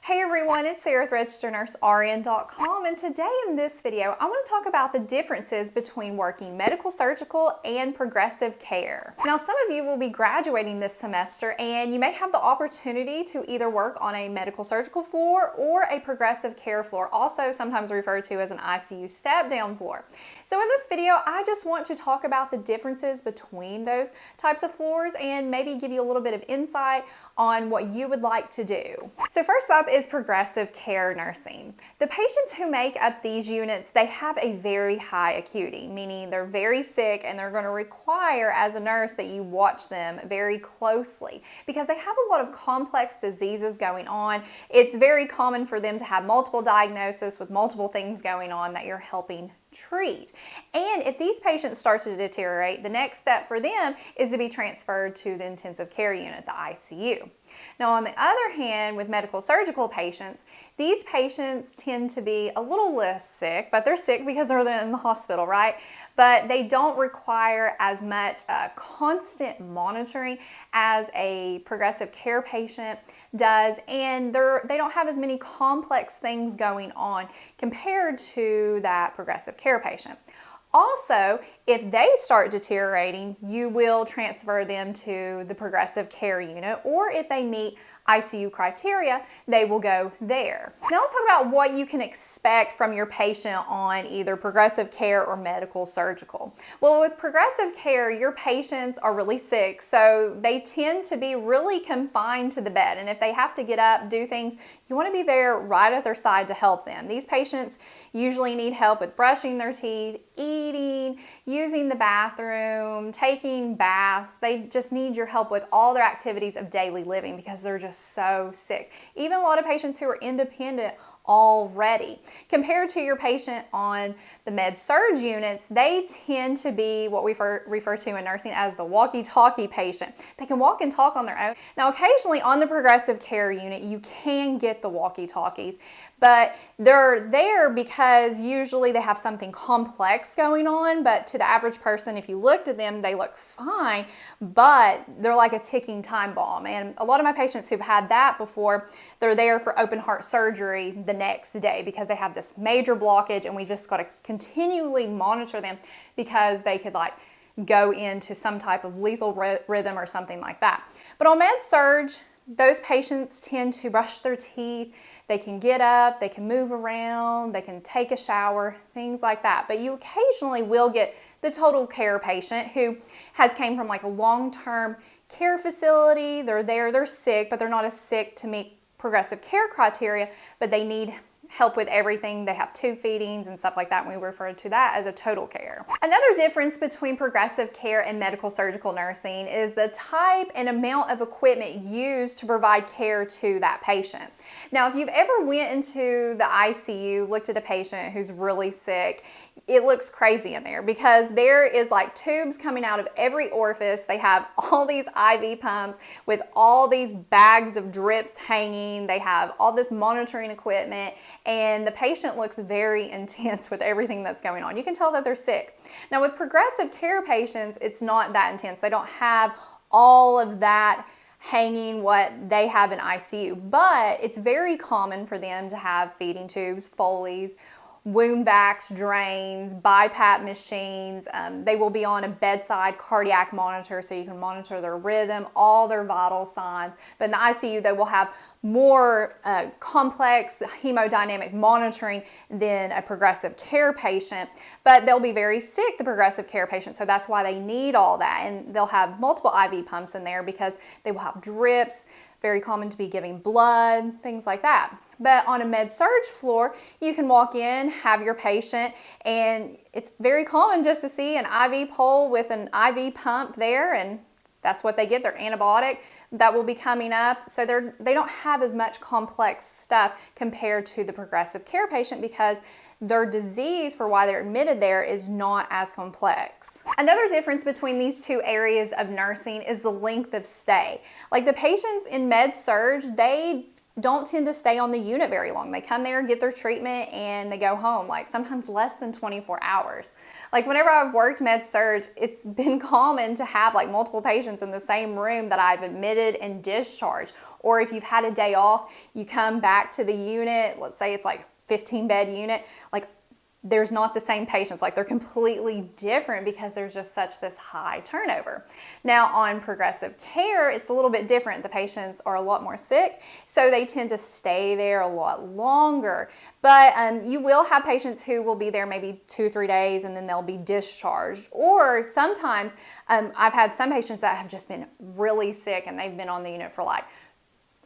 Hey everyone, it's Sarah with RegisteredNurseRN.com, and today in this video I want to talk about the differences between working medical surgical and progressive care. Now some of you will be graduating this semester and you may have the opportunity to either work on a medical surgical floor or a progressive care floor, also sometimes referred to as an ICU step-down floor. So in this video I just want to talk about the differences between those types of floors and maybe give you a little bit of insight on what you would like to do. So first up is progressive care nursing. The patients who make up these units, they have a very high acuity, meaning they're very sick and they're going to require as a nurse that you watch them very closely because they have a lot of complex diseases going on. It's very common for them to have multiple diagnoses with multiple things going on that you're helping treat. And if these patients start to deteriorate, the next step for them is to be transferred to the intensive care unit, the ICU. Now on the other hand, with medical surgical patients, these patients tend to be a little less sick, but they're sick because they're in the hospital, right? But they don't require as much constant monitoring as a progressive care patient does, and they don't have as many complex things going on compared to that progressive care patient. Also, if they start deteriorating, you will transfer them to the progressive care unit, or if they meet ICU criteria, they will go there. Now let's talk about what you can expect from your patient on either progressive care or medical surgical. Well, with progressive care, your patients are really sick, so they tend to be really confined to the bed, and if they have to get up, do things, you want to be there right at their side to help them. These patients usually need help with brushing their teeth, eating, using the bathroom, taking baths. They just need your help with all their activities of daily living because they're just so sick. Even a lot of patients who are independent already. Compared to your patient on the Med-Surg units, they tend to be what we refer to in nursing as the walkie-talkie patient. They can walk and talk on their own. Now occasionally on the progressive care unit you can get the walkie-talkies, but they're there because usually they have something complex going on, but to the average person, if you looked at them, they look fine, but they're like a ticking time bomb. And a lot of my patients who've had that before, they're there for open heart surgery the next day because they have this major blockage, and we just got to continually monitor them because they could like go into some type of lethal rhythm or something like that. But on Med-Surg, those patients tend to brush their teeth, they can get up, they can move around, they can take a shower, things like that. But you occasionally will get the total care patient who came from like a long-term care facility. They're there, they're sick, but they're not as sick to meet progressive care criteria, but they need help with everything. They have tube feedings and stuff like that, and we refer to that as a total care. Another difference between progressive care and medical surgical nursing is the type and amount of equipment used to provide care to that patient. Now, if you've ever went into the ICU, looked at a patient who's really sick, it looks crazy in there because there is like tubes coming out of every orifice. They have all these IV pumps with all these bags of drips hanging. They have all this monitoring equipment, and the patient looks very intense with everything that's going on. You can tell that they're sick. Now with progressive care patients, it's not that intense. They don't have all of that hanging what they have in ICU, but it's very common for them to have feeding tubes, Foleys, wound vacs, drains, BiPAP machines. They will be on a bedside cardiac monitor so you can monitor their rhythm, all their vital signs. But in the ICU, they will have more complex hemodynamic monitoring than a progressive care patient, but they'll be very sick, the progressive care patient, so that's why they need all that. And they'll have multiple IV pumps in there because they will have drips, very common to be giving blood, things like that. But on a Med-Surg floor, you can walk in, have your patient, and it's very common just to see an IV pole with an IV pump there, and that's what they get, their antibiotic that will be coming up. So they don't have as much complex stuff compared to the progressive care patient because their disease for why they're admitted there is not as complex. Another difference between these two areas of nursing is the length of stay. Like the patients in Med-Surg, they don't tend to stay on the unit very long. They come there, get their treatment, and they go home, like sometimes less than 24 hours. Like whenever I've worked Med-Surg, it's been common to have like multiple patients in the same room that I've admitted and discharged. Or if you've had a day off, you come back to the unit, let's say it's like 15-bed unit, like there's not the same patients, like they're completely different because there's just such this high turnover. Now on progressive care, it's a little bit different. The patients are a lot more sick, so they tend to stay there a lot longer. But you will have patients who will be there maybe 2-3 days and then they'll be discharged. Or sometimes I've had some patients that have just been really sick and they've been on the unit for like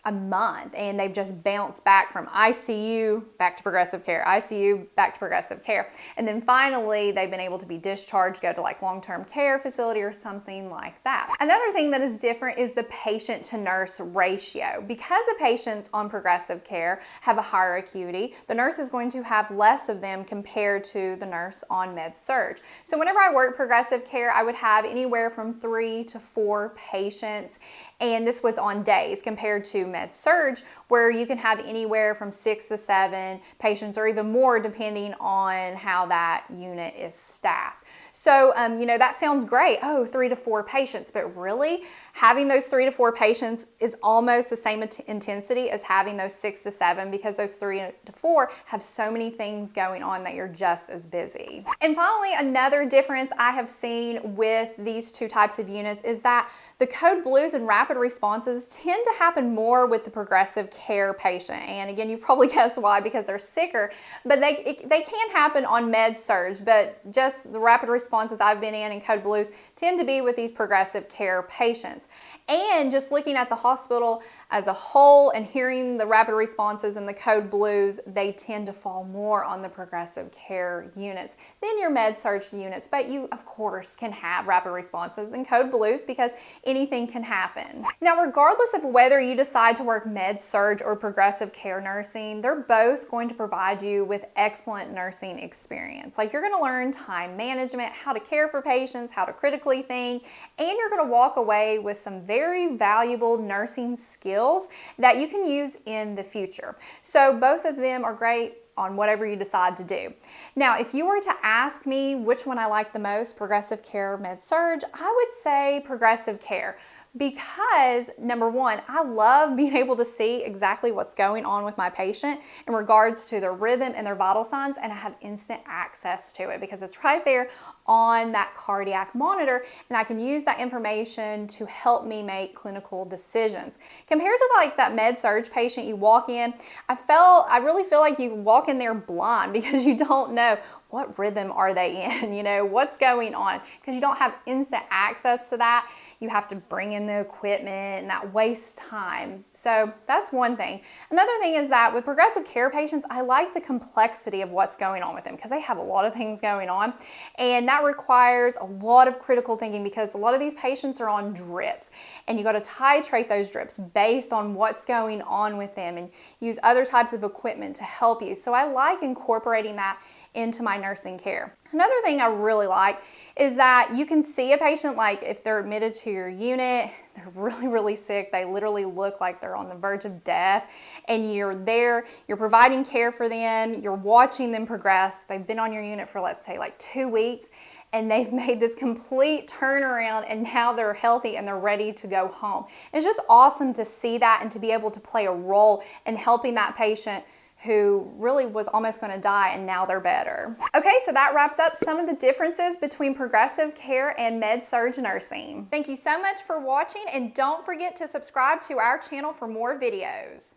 a month and they've just bounced back from ICU back to progressive care, ICU back to progressive care. And then finally they've been able to be discharged, go to like long-term care facility or something like that. Another thing that is different is the patient to nurse ratio. Because the patients on progressive care have a higher acuity, the nurse is going to have less of them compared to the nurse on Med-Surg. So whenever I work progressive care, I would have anywhere from 3 to 4 patients, and this was on days compared to Med-Surg, where you can have anywhere from 6 to 7 patients or even more depending on how that unit is staffed. So, you know, that sounds great. Oh, 3 to 4 patients, but really having those 3 to 4 patients is almost the same intensity as having those 6 to 7 because those 3 to 4 have so many things going on that you're just as busy. And finally, another difference I have seen with these two types of units is that the code blues and rapid responses tend to happen more with the progressive care patient. And again, you've probably guessed why, because they're sicker, but they can happen on Med-Surg, but just the rapid responses I've been in and code blues tend to be with these progressive care patients. And just looking at the hospital as a whole and hearing the rapid responses and the code blues, they tend to fall more on the progressive care units than your Med-Surg units. But you, of course, can have rapid responses and code blues because anything can happen. Now, regardless of whether you decide to work Med-Surg or progressive care nursing, they're both going to provide you with excellent nursing experience. Like, you're going to learn time management, how to care for patients, how to critically think, and you're going to walk away with some very valuable nursing skills that you can use in the future. So both of them are great on whatever you decide to do. Now, if you were to ask me which one I like the most, progressive care or Med-Surg, I would say progressive care. Because number one, I love being able to see exactly what's going on with my patient in regards to their rhythm and their vital signs, and I have instant access to it because it's right there on that cardiac monitor, and I can use that information to help me make clinical decisions. Compared to like that Med-Surg patient you walk in, I really feel like you walk in there blind because you don't know what rhythm are they in, you know, what's going on, because you don't have instant access to that. You have to bring in the equipment and that wastes time. So that's one thing. Another thing is that with progressive care patients, I like the complexity of what's going on with them because they have a lot of things going on, and that requires a lot of critical thinking because a lot of these patients are on drips, and you got to titrate those drips based on what's going on with them and use other types of equipment to help you. So I like incorporating that into my nursing care. Another thing I really like is that you can see a patient, like if they're admitted to your unit, they're really, really sick, they literally look like they're on the verge of death, and you're there, you're providing care for them, you're watching them progress. They've been on your unit for, let's say, like 2 weeks, and they've made this complete turnaround, and now they're healthy and they're ready to go home. And it's just awesome to see that and to be able to play a role in helping that patient who really was almost going to die and now they're better. Okay, so that wraps up some of the differences between progressive care and Med-Surg nursing. Thank you so much for watching, and don't forget to subscribe to our channel for more videos.